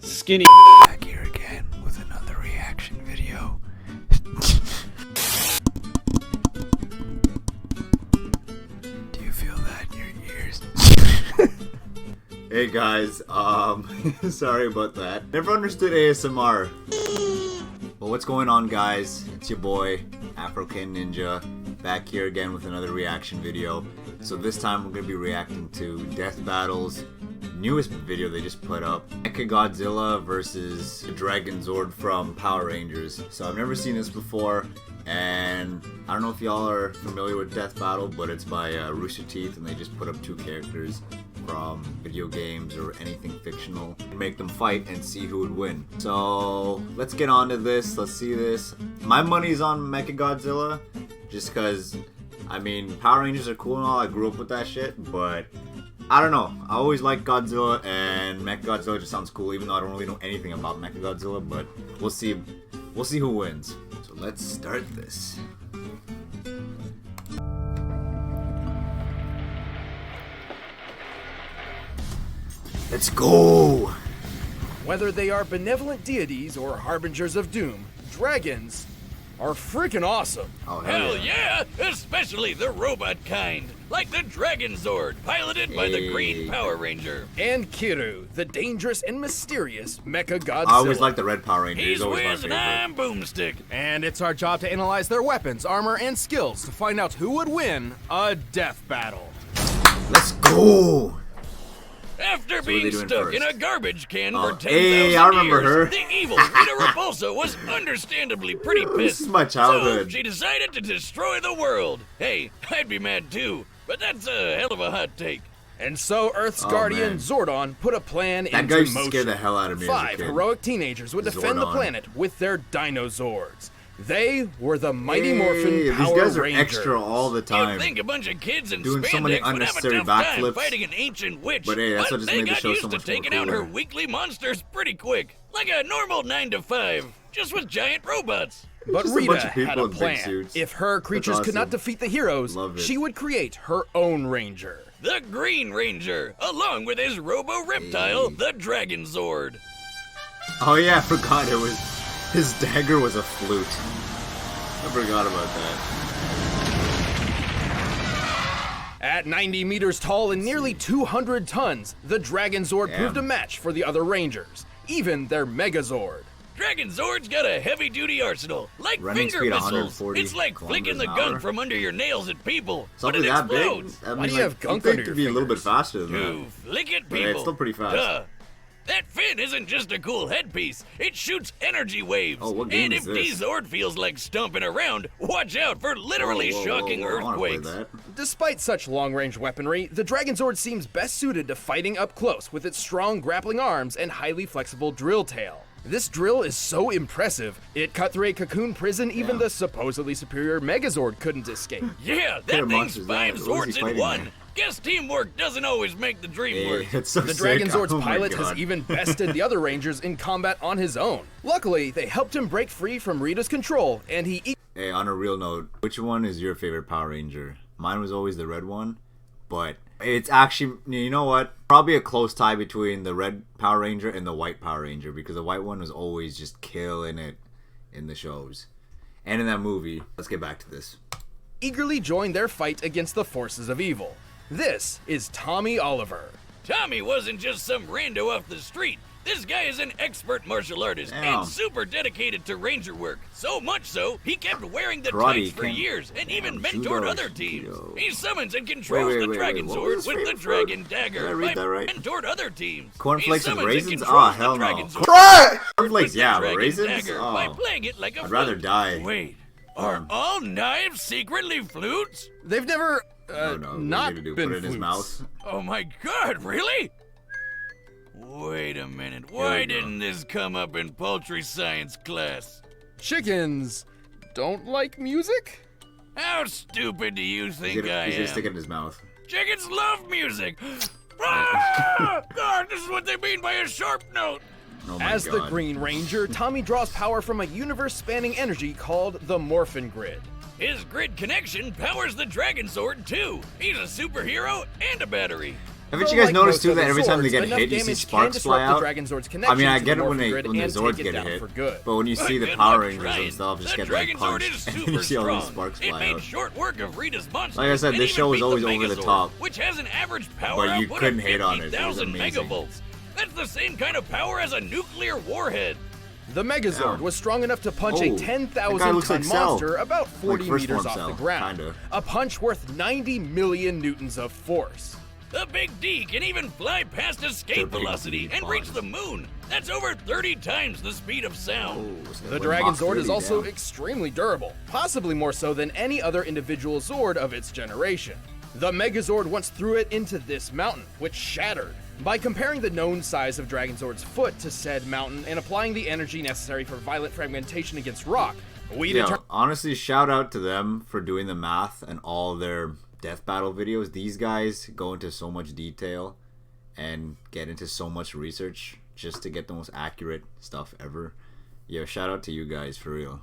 Skinny. Back here again with another reaction video. Do you feel that in your ears? Hey guys, sorry about that. Never understood ASMR. Well, what's going on, guys? It's your boy, Afro-Ken Ninja, back here again with another reaction video. So this time we're gonna be reacting to Death Battle's newest video they just put up, MECHAGODZILLA versus Dragonzord from Power Rangers. So I've never seen this before, and I don't know if y'all are familiar with Death Battle, but it's by Rooster Teeth, and they just put up two characters from video games or anything fictional and make them fight and see who would win. So let's get on to this. Let's see this. My money's on MECHAGODZILLA, just because, I mean, Power Rangers are cool and all. I grew up with that shit, but I don't know. I always liked Godzilla, and MECHAGODZILLA just sounds cool, even though I don't really know anything about MECHAGODZILLA, but we'll see. We'll see who wins. So let's start this. Let's go! Whether they are benevolent deities or harbingers of doom, dragons are freaking awesome. Oh, Hell yeah! Especially the robot kind, like the Dragonzord, piloted by the Green Power Ranger. And Kiru, the dangerous and mysterious MECHAGODZILLA. I always liked the Red Power Ranger. He's always my Wiz and favorite. I'm Boomstick. And it's our job to analyze their weapons, armor, and skills to find out who would win a death battle. Let's go! After So what are they being doing stuck first? in a garbage can Oh, for 10,000 hey, I remember years, her. the evil Rita Repulsa was understandably pretty pissed. This is my So childhood. she decided to destroy the world. Hey, I'd be mad too, but that's a hell of a hot take. And so Earth's Oh, guardian man. Zordon put a plan That into guy used to motion. scare the hell out of me as a 5 kid. heroic teenagers would defend the Zordon. planet with their Dinozords. They were the Mighty Hey, Morphin these Power guys are Rangers. extra all the You'd time. think a bunch of kids in Doing so many spandex would have a unnecessary tough time backflips. fighting an ancient witch, But hey, that's what just they made the got show used so to much more taking out her cooler. weekly monsters pretty quick, like a normal 9 to 5, just with giant robots. But Just a Rita bunch of people had a in big plan. suits. If her creatures could not awesome. defeat the heroes, Love it. she would create her own ranger. The Green Ranger, along with his robo-reptile, the Dragonzord. Oh yeah, I forgot it was his dagger was a flute. I forgot about that. At 90 meters tall and nearly 200 tons, the Dragonzord Damn. proved a match for the other Rangers, even their Megazord. Dragonzord's got a heavy-duty arsenal, like Running finger speed missiles. 140 It's like flicking the kilometers an hour. gunk from under your nails at people, Something but it that big? explodes. I mean, Why do you like, have gunk you'd think under it'd your be a little bit fingers? faster than that. To flick it, But people. it's still pretty fast. Duh. That fin isn't just a cool headpiece. It shoots energy waves. Oh, what game and is if this? D-Zord feels like stomping around, watch out for literally Whoa, shocking I wanna play earthquakes. that. Despite such long-range weaponry, the Dragonzord seems best suited to fighting up close with its strong grappling arms and highly flexible drill tail. This drill is so impressive, it cut through a cocoon prison even Yeah. the supposedly superior Megazord couldn't escape. Yeah, kind that of thing's monster is that? 5 What is swords he in fighting one. there? Guess teamwork doesn't always make the dream Hey, work. it's so The sick. Dragonzord's Oh my pilot has God. even bested the other Rangers in combat on his own. Luckily, they helped him break free from Rita's control, and he Hey, on a real note, which one is your favorite Power Ranger? Mine was always the red one, but it's actually, you know what? Probably a close tie between the red Power Ranger and the white Power Ranger, because the white one was always just killing it in the shows. And in that movie. Let's get back to this. eagerly joined their fight against the forces of evil. This is Tommy Oliver. Tommy wasn't just some rando off the street. This guy is an expert martial artist Damn. and super dedicated to ranger work. So much so, he kept wearing the Karate, tights for can- years and even Damn, mentored judo, other teams. judo. He summons and controls Wait, the wait, wait, what was Dragonzord his with the favorite Dragon food? Dagger. Did I read by that right? mentored other teams. Cornflakes He and summons raisins? controls Oh, the hell no. Dragonzord Cornflakes, with the yeah, but Dragon raisins? Dagger by Oh. playing it like a I'd rather flute. die. Wait, are all knives secretly flutes? They've never, No, what are you not gonna do? been Put it in his flutes. mouth? Oh my god, really? Wait a minute, why we go. didn't this come up in poultry science class? Chickens don't like music? How stupid do you think I He's gonna am? stick it in his mouth. Chickens love music! Ah! God, this is what they mean by a sharp note! Oh my As God. the Green Ranger, Tommy draws power from a universe-spanning energy called the Morphin Grid. His grid connection powers the Dragonzord too. He's a superhero and a battery. Haven't Though, you guys like noticed most too that other every time they Zords, get enough hit, you see damage sparks can fly disrupt out? the Dragonzord's I connection mean, I to get the it when morphin grid the and Zord take it get down hit, for good. but when you see the Good Power luck Rangers trying. and stuff just The get like Dragonzord punched, is and then super you see all these strong. sparks It fly made out. short work of Rita's monsters. Like I said, and this even show is beat always the over the Megazord, top. which has an average power But you output couldn't of hate on it. It was 50,000 amazing. megavolts. That's the same kind of power as a nuclear warhead. The Megazord Yeah. was strong enough to punch Oh, a that guy 10,000 looks ton like Cell. monster about 40 Like first meters form off Cell, the ground. kinda. A punch worth 90 million newtons of force. The Big D can even fly past The escape Big velocity D and reach bars. the moon. That's over 30 times the speed of sound. Oh, so The that went Mach Dragonzord is 30 also down. extremely durable, possibly more so than any other individual Zord of its generation. The Megazord once threw it into this mountain, which shattered. By comparing the known size of Dragonzord's foot to said mountain and applying the energy necessary for violent fragmentation against rock, we Yeah, determined honestly, shout out to them for doing the math and all their death battle videos. These guys go into so much detail and get into so much research just to get the most accurate stuff ever. Yeah, shout out to you guys for real.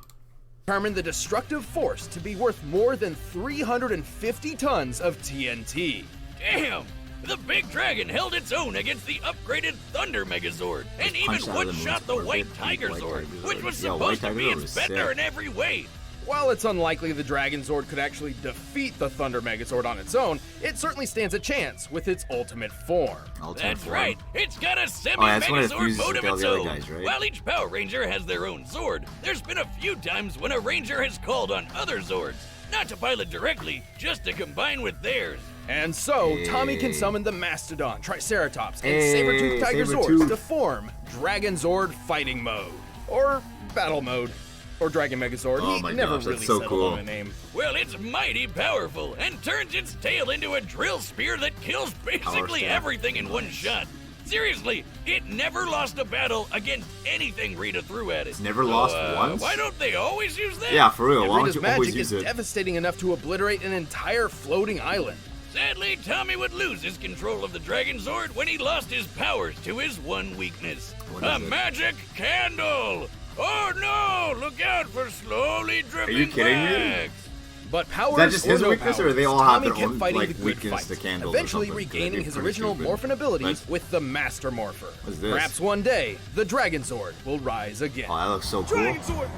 the destructive force to be worth more than 350 tons of TNT. Damn! The Big Dragon held its own against the upgraded Thunder Megazord, and even punched out of the one-shot moon's the White orbit. Tiger White Zord, Tiger which Zord. was Yeah, supposed White to Tiger be Zord its was better sick. in every way. While it's unlikely the Dragonzord could actually defeat the Thunder Megazord on its own, it certainly stands a chance with its ultimate form. Ultimate That's form. right, it's got a that's when it semi-Megazord fuses mode with of all its the other own. guys, right? While each Power Ranger has their own Zord, there's been a few times when a Ranger has called on other Zords, not to pilot directly, just to combine with theirs. And so, Tommy can Hey. summon the Mastodon, Triceratops, and Hey, Saber-Tooth Tiger Saber-Tooth. Zords to form Dragonzord Fighting Mode. Or Battle Mode. Or Dragon Megazord. Oh he my never gosh, really that's so settled cool. on a name. Well, it's mighty powerful and turns its tail into a drill spear that kills basically staff. everything in one shot. Seriously, it never lost a battle against anything Rita threw at it. It's never lost once? Why don't they always use that? Yeah, for real. And Why don't Rita's you always magic use is it? devastating enough to obliterate an entire floating island. Sadly, Tommy would lose his control of the Dragonzord when he lost his powers to his one weakness. What A is it? magic candle! Oh no! Look out for slowly dripping you kidding me? rags. But powers Is that just or his no weakness, or powers, they all have Tommy their kept own, fighting like, the good weakness fight, to candles or eventually something? regaining That'd be his pretty original stupid. morphin abilities But- with the Master Morpher. What's this? Perhaps one day, the Dragonzord will rise again. Oh, that looks so cool. Dragonzord!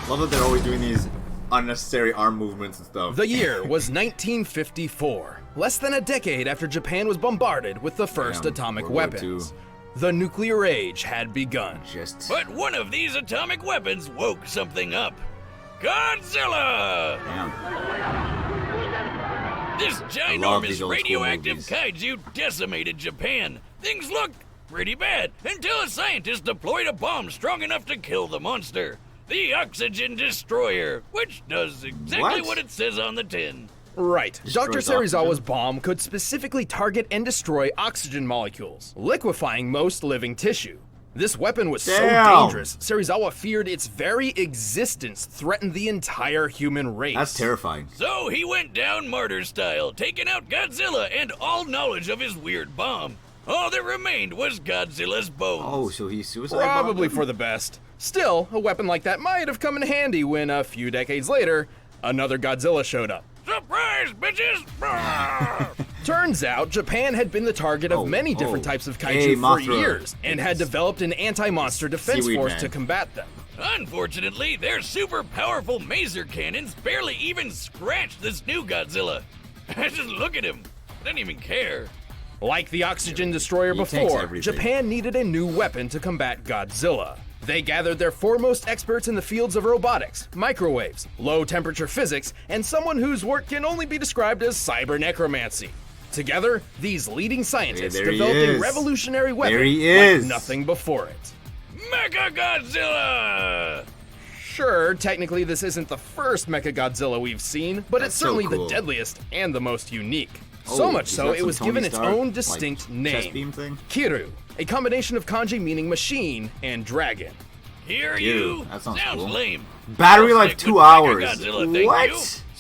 Love that they're always doing these unnecessary arm movements and stuff. The year was 1954, less than a decade after Japan was bombarded with the first Damn, atomic World War weapons. II. The nuclear age had begun. Just But one of these atomic weapons woke something up. Godzilla! damn. This love these ginormous old school radioactive movies. kaiju decimated Japan. Things looked pretty bad until a scientist deployed a bomb strong enough to kill the monster. The Oxygen Destroyer, which does exactly what it says on the tin. Right. Dr. Destroys Serizawa's oxygen. bomb could specifically target and destroy oxygen molecules, liquefying most living tissue. This weapon was so Damn. dangerous, Serizawa feared its very existence threatened the entire human race. That's terrifying. So he went down martyr style, taking out Godzilla and all knowledge of his weird bomb. All that remained was Godzilla's bones. Oh, so he's suicide. Probably bombed for the best. Still, a weapon like that might have come in handy when, a few decades later, another Godzilla showed up. Surprise, bitches! Brrr. Turns out, Japan had been the target of many different types of Hey, kaiju for Mothra. years, and had developed an anti-monster defense Seaweed force Man. to combat them. Unfortunately, their super powerful maser cannons barely even scratched this new Godzilla. Just look at him. Doesn't even care. Like the Oxygen Destroyer He takes before, everything. Japan needed a new weapon to combat Godzilla. They gathered their foremost experts in the fields of robotics, microwaves, low-temperature physics, and someone whose work can only be described as cyber necromancy. Together, these leading scientists there he developed a is. revolutionary weapon There he like is. nothing before it. MECHAGODZILLA! Sure, technically this isn't the first Mechagodzilla we've seen, but That's it's so certainly cool. the deadliest and the most unique. So Oh, much he's so, got it some was Tony given its Stark, own like, distinct chest name. beam thing? Kiru, a combination of kanji meaning machine and dragon. Hear Dude, you? that sounds Sounds cool. lame. Battery I'll life stick 2 with hours. MECHAGODZILLA, thank What? you.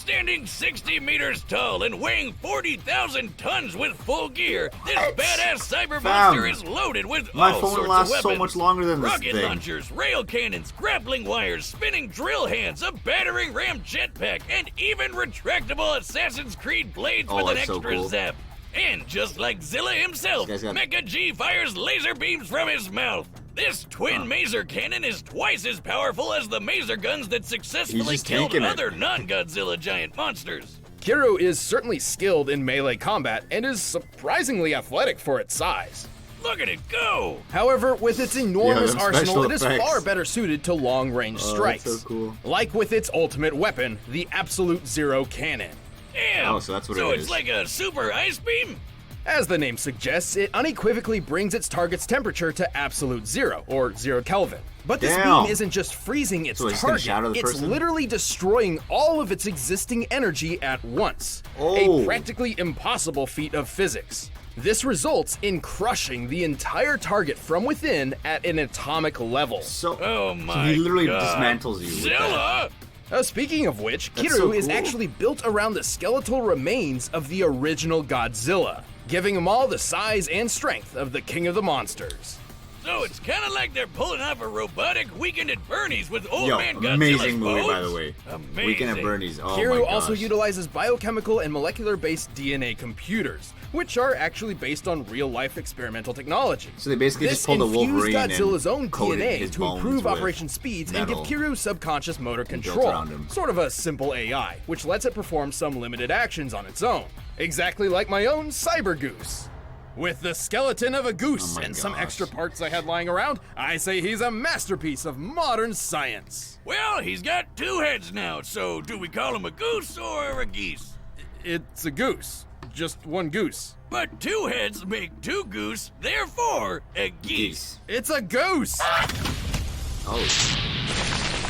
Standing 60 meters tall and weighing 40,000 tons with full gear, this badass cyber monster is loaded with My all phone sorts lasts of so weapons. much longer than this Rocket thing. launchers, rail cannons, grappling wires, spinning drill hands, a battering ram jetpack, and even retractable Assassin's Creed blades with an that's so extra cool. zap. And just like Zilla himself, This guy's got- Mecha G fires laser beams from his mouth. This twin maser cannon is twice as powerful as the maser guns that successfully just killed tanking it. other non-Godzilla giant monsters. Kiryu is certainly skilled in melee combat and is surprisingly athletic for its size. Look at it go! However, with its enormous them arsenal, special it is effects. far better suited to long-range strikes. that's so cool. Like with its ultimate weapon, the Absolute Zero Cannon. Damn! Oh, so that's what so it it's is. like a super ice beam? As the name suggests, it unequivocally brings its target's temperature to absolute zero, or 0 Kelvin. But this Damn. beam isn't just freezing its So it's gonna target, shatter the it's person? literally destroying all of its existing energy at once. Oh. A practically impossible feat of physics. This results in crushing the entire target from within at an atomic level. So Oh my he literally God. dismantles you with that. Zilla! Speaking of which, That's Kiryu so is cool. actually built around the skeletal remains of the original Godzilla, giving him all the size and strength of the King of the Monsters. So it's kind of like they're pulling off a robotic Weekend at Bernie's with old Yo, man Godzilla's amazing movie, by bones. the way. Amazing. Weekend at Bernie's. Oh my Kiryu gosh. also utilizes biochemical and molecular-based DNA computers, which are actually based on real-life experimental technology. So they basically This just pulled a infused Wolverine Godzilla's and own coated DNA his to bones improve with operation speeds and give metal Kiryu subconscious motor built control. around him. Sort of a simple AI, which lets it perform some limited actions on its own. Exactly like my own Cyber Goose. With the skeleton of a goose Oh my and some gosh. extra parts I had lying around, I say he's a masterpiece of modern science. Well, he's got two heads now, so do we call him a goose or a geese? It's a goose. Just one goose. But two heads make two goose, therefore a geese. Geese. It's a goose! Oh.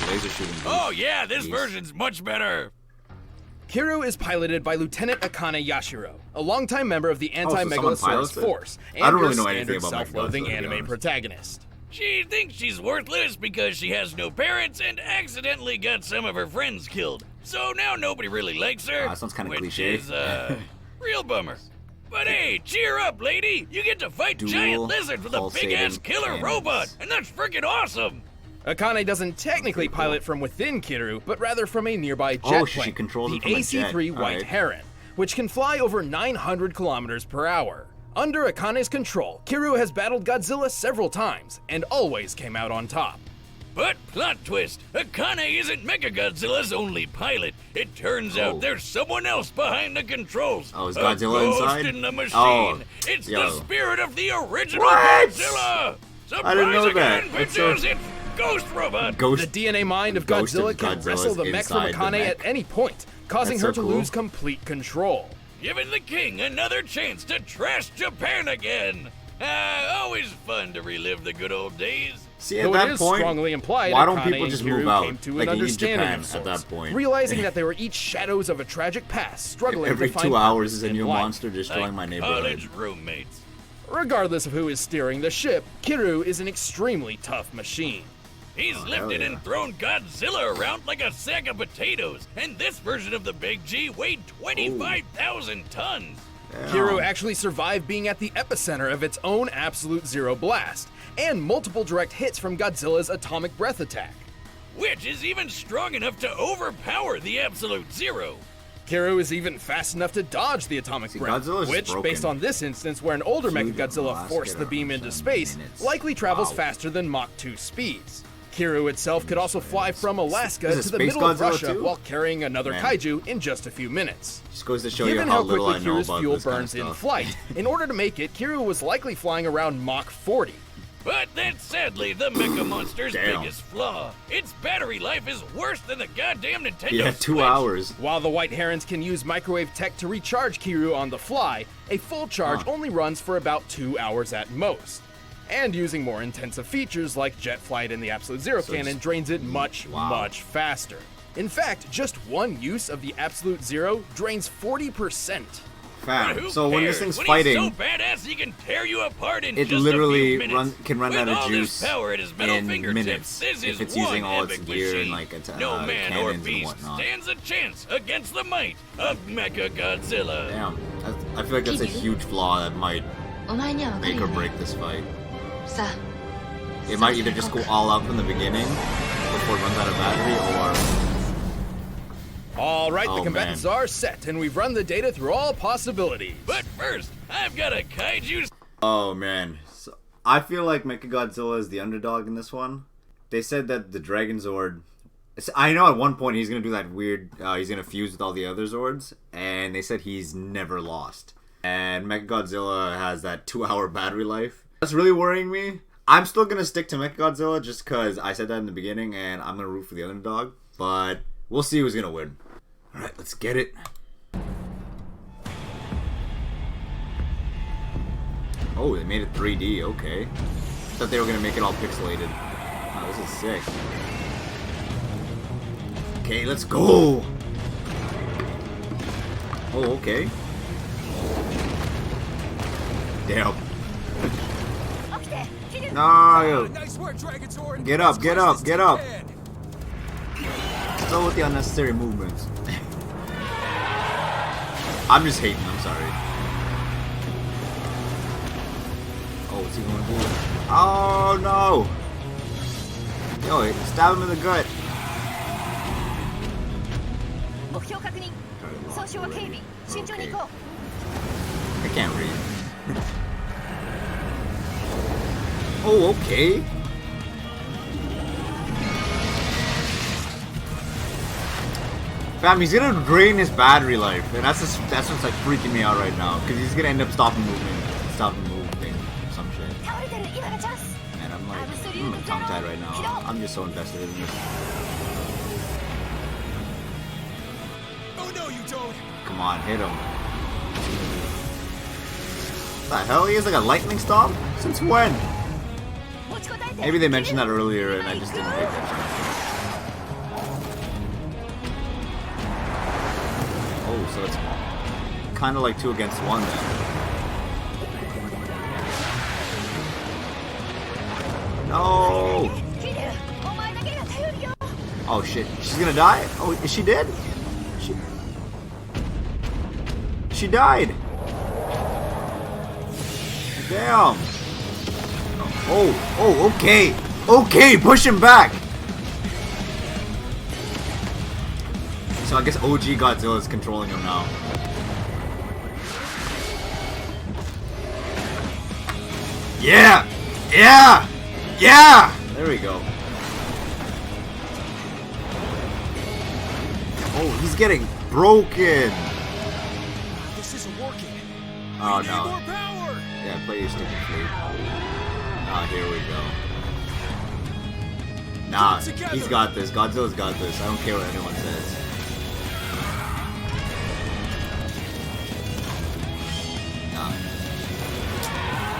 Laser shooting. Geese. Oh yeah, this Geese. version's much better. Kiryu is piloted by Lieutenant Akane Yashiro, a longtime member of the so someone Anti-Megalosaurus pilots it? Force, and I don't your really know anything standard about self-loathing Mechagodzilla, to be anime honest. protagonist. She thinks she's worthless because she has no parents and accidentally got some of her friends killed. So now nobody really likes her. that sounds kinda which cliche. is, real bummer. But hey, cheer up, lady! You get to fight Dual giant lizards with a pulsating big-ass killer cannons. robot, and that's freaking awesome! Akane doesn't technically cool. pilot from within Kiryu, but rather from a nearby jet Oh, plane, she controls the it from a jet. AC-3 White Alright. Heron, which can fly over 900 kilometers per hour. Under Akane's control, Kiryu has battled Godzilla several times, and always came out on top. But plot twist, Akane isn't Mechagodzilla's only pilot. It turns out Oh. there's someone else behind the controls. Oh, is a Godzilla ghost inside? in the machine. Oh, It's yo. the spirit of the original What? Godzilla. Surprise I didn't know again, that. That's bitches! so- It's Ghost Robot. Ghost. The DNA mind of ghost of Godzilla can Godzilla's wrestle the mech from inside the Akane mech. at any point, causing That's her so to cool. lose complete control. Giving the king another chance to trash Japan again. Always fun to relive the good old days. See, at Though that it is point, strongly implied why don't Akane people and just Kiryu move out? came to Like an in understanding Japan of at sorts, that point. realizing that they were each shadows of a tragic past, struggling Every to find 2 hours is a purpose new in life. monster destroying my Like neighborhood. college roommates. Regardless of who is steering the ship, Kiryu is an extremely tough machine. He's lifted and thrown Godzilla around like a sack of potatoes, and this version of the Big G weighed 25,000 tons. Kiryu actually survived being at the epicenter of its own Absolute Zero blast, and multiple direct hits from Godzilla's atomic breath attack. Which is even strong enough to overpower the Absolute Zero. Kiryu is even fast enough to dodge the atomic breath, Godzilla's which, broken. based on this instance where an older Huge Mechagodzilla velocity forced the beam around into some space, minutes. likely travels Wow. faster than Mach 2 speeds. Kiryu itself could also fly from Alaska Is it to the Space middle of Godzilla Russia too? while carrying another Man. kaiju in just a few minutes. Just goes to show you Given how how little quickly I know Kiryu's about fuel this kind of burns in stuff. flight, in order to make it, Kiryu was likely flying around Mach 40. But that's sadly the Mecha Monster's Damn. biggest flaw. Its battery life is worse than the goddamn Nintendo Yeah, 2 Switch. hours. While the White Herons can use microwave tech to recharge Kiryu on the fly, a full charge only runs for about 2 hours at most. And using more intensive features like jet flight and the Absolute Zero So cannon it's- drains it much, Wow. much faster. In fact, just one use of the Absolute Zero drains 40% Fam, But who so when this cares? thing's When fighting, he's so badass he can tear you apart in it just literally a few minutes. can run With out of all juice this power at his metal in fingertips, minutes this if is it's one using all its epic gear and machine. like its No man or cannons and beast whatnot. stands a chance against the might of MECHAGODZILLA. Damn, I feel like that's a huge flaw that might お前には分かる make よ or ね break this fight. さあ It might either just go all out from the beginning before it runs out of battery, or All right, Oh, the combatants man. are set, and we've run the data through all possibilities. But first, I've got a kaiju. oh man. So, I feel like MECHAGODZILLA is the underdog in this one. They said that the Dragonzord. I know at one point he's gonna do that weird. He's gonna fuse with all the other Zords, and they said he's never lost. And MECHAGODZILLA has that 2-hour battery life. That's really worrying me. I'm still gonna stick to MECHAGODZILLA just because I said that in the beginning, and I'm gonna root for the underdog. But we'll see who's gonna win. All right, let's get it. Oh, they made it 3D. Okay. Thought they were gonna make it all pixelated. Wow, this is sick. Okay, let's go. Oh, okay. Damn. No. Nice work, Dragonzord. Get up, get up, get up. What's up with the unnecessary movements? I'm just hating, I'm sorry. Oh, what's he gonna do? Oh no! Yo, stab him in the gut. 目標確認損傷は軽微慎重に行こ I can't read. Oh, okay. Fam, he's gonna drain his battery life, and that's what's like freaking me out right now, because he's gonna end up stopping moving or some shit. う倒れてる今がチャンス And I'm like, tongue-tied right now. I'm just so invested in this. Oh no, you don't. Come on, hit him. What the hell? He has like a lightning storm? Since when? 持ちこたえて Maybe they mentioned that earlier and I just didn't pay attention. Oh, so it's kind of like 2 against 1 then. No! フィデルお前だけが頼るよ Oh shit, she's gonna die? Oh, is she dead? She died! Damn! Oh, okay! Okay, push him back! So I guess OG Godzilla is controlling him now. Yeah! Yeah! Yeah! There we go. Oh, he's getting broken! This isn't working. Oh We need more no. power. Yeah, play your stupid flute. Ah, here we go. Nah, he's got this. Godzilla's got this. I don't care what anyone says. Nah.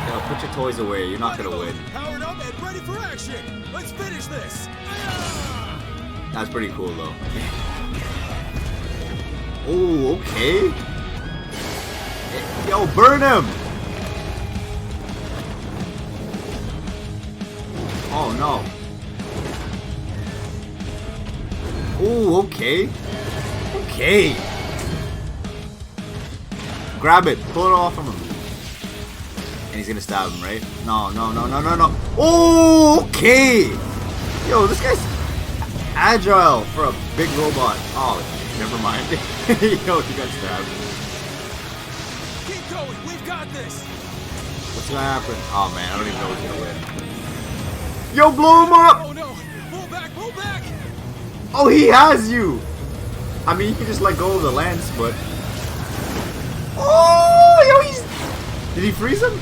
Yo, put your toys away. You're not gonna win. Powered up and ready for action. Let's finish this. That's pretty cool though. Oh, okay. Yo, burn him! Oh no. Oh, okay. Okay. Grab it. Pull it off from him. And he's gonna stab him, right? No, no, no, no, no, no. Oh, okay. Yo, this guy's agile for a big robot. Oh, never mind. Yo, he got stabbed. Keep going. We've got this. What's gonna happen? Oh man, I don't even know who's gonna win. Yo, blow him up! Oh no. Pull back. Pull back. Oh, he has you! I mean, you can just let go of the lance, but... Oh, yo, he's... Did he freeze him?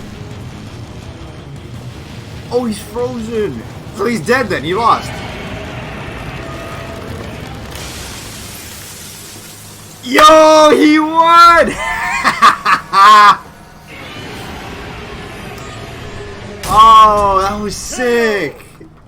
Oh, he's frozen. So he's dead then, he lost. Yo, he won! Oh, that was sick.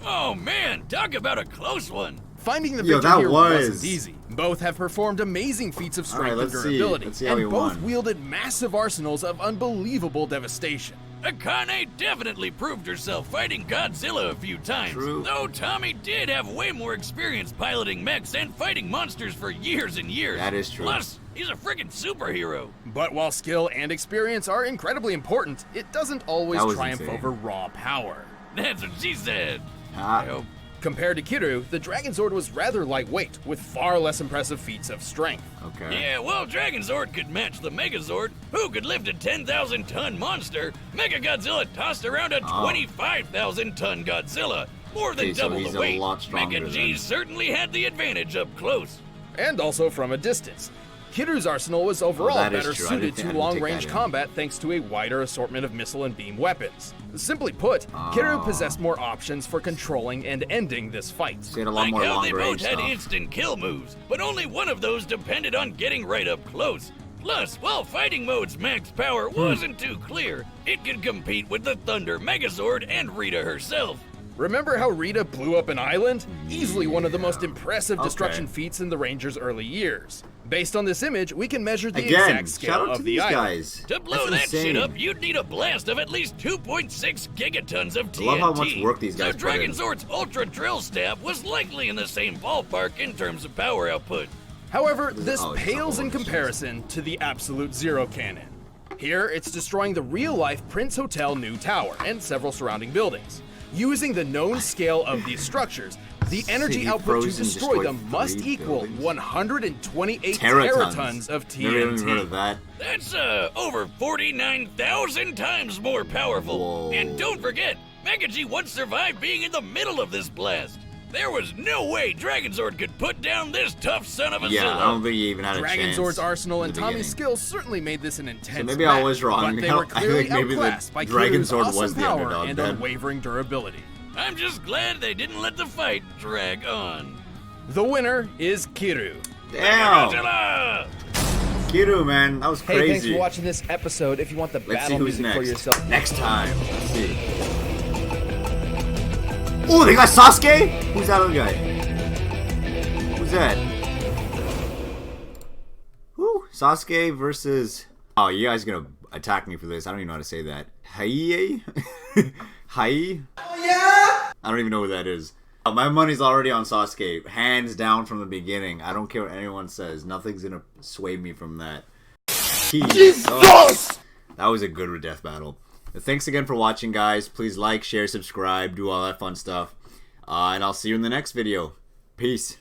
Oh man, talk about a close one. Finding the Yo, victor that here was- wasn't easy. Both have performed amazing feats of strength and let's see. durability, Let's see how and he both won. wielded massive arsenals of unbelievable devastation. Akane definitely proved herself fighting Godzilla a few times. True. Though Tommy did have way more experience piloting mechs and fighting monsters for years and years. That is true. Plus, he's a friggin' superhero. But while skill and experience are incredibly important, it doesn't always That was triumph insane. over raw power. That's what she said. Ah. I hope. Compared to Kiru, the Dragonzord was rather lightweight, with far less impressive feats of strength. Okay. Yeah, well, Dragonzord could match the Megazord, who could lift a 10,000-ton monster. Mechagodzilla tossed around a 25,000-ton Godzilla, more than Okay, so double he's the a weight. lot stronger Mecha G then. certainly had the advantage up close. And also from a distance. Kiru's arsenal was overall that is better true. I suited didn't to take that long-range in. combat thanks to a wider assortment of missile and beam weapons. Simply put, Kiru possessed more options for controlling and ending this fight. So he had a lot Like more how long they both range had stuff. instant kill moves, but only one of those depended on getting right up close. Plus, while Fighting Mode's max power wasn't too clear, it could compete with the Thunder Megazord and Rita herself. Remember how Rita blew up an island? Easily one of the most impressive destruction Okay. feats in the Ranger's early years. Based on this image, we can measure the Again, exact scale shout out of to the these island. guys. To blow That's that shit insane. up, you'd need a blast of at least 2.6 gigatons of TNT. I love how much work these guys So put in. Dragonzord's Ultra Drill Stab was likely in the same ballpark in terms of power output. However, this Oh, it's pales a in whole comparison to the Absolute Zero cannon. Here, it's destroying the real-life Prince Hotel New Tower and several surrounding buildings. Using the known scale of these structures, the energy City output to frozen, destroy destroyed them must 3 equal buildings. 128 Teratons. teratons of Never even heard of TNT. that. That's over 49,000 times more powerful. Whoa. And don't forget, Mecha G once survived being in the middle of this blast. There was no way Dragonzord could put down this tough son of a Yeah, Zilla. I don't think he even had a chance. Dragonzord's arsenal in and the Tommy's beginning. skills certainly made this an intense maybe I match, was wrong. but they were I clearly think maybe the outclassed by Kiru's Dragonzord awesome was the power underdog and then. unwavering durability. I'm just glad they didn't let the fight drag on. The winner is Kiru. Damn! Godzilla! Kiru, man, that was Hey, crazy. thanks for watching this episode. If you want the Let's see battle who's music next. for yourself, Next time. Let's see. Oh, they got Sasuke? Who's that other guy? Who's that? Woo, Sasuke versus... Oh, you guys gonna attack me for this. I don't even know how to say that. Hai? Hai? Oh, yeah! I don't even know who that is. My money's already on Sasuke. Hands down from the beginning. I don't care what anyone says. Nothing's gonna sway me from that. Jesus! That was a good death battle. Thanks again for watching, guys. Please like, share, subscribe, do all that fun stuff. And I'll see you in the next video. Peace.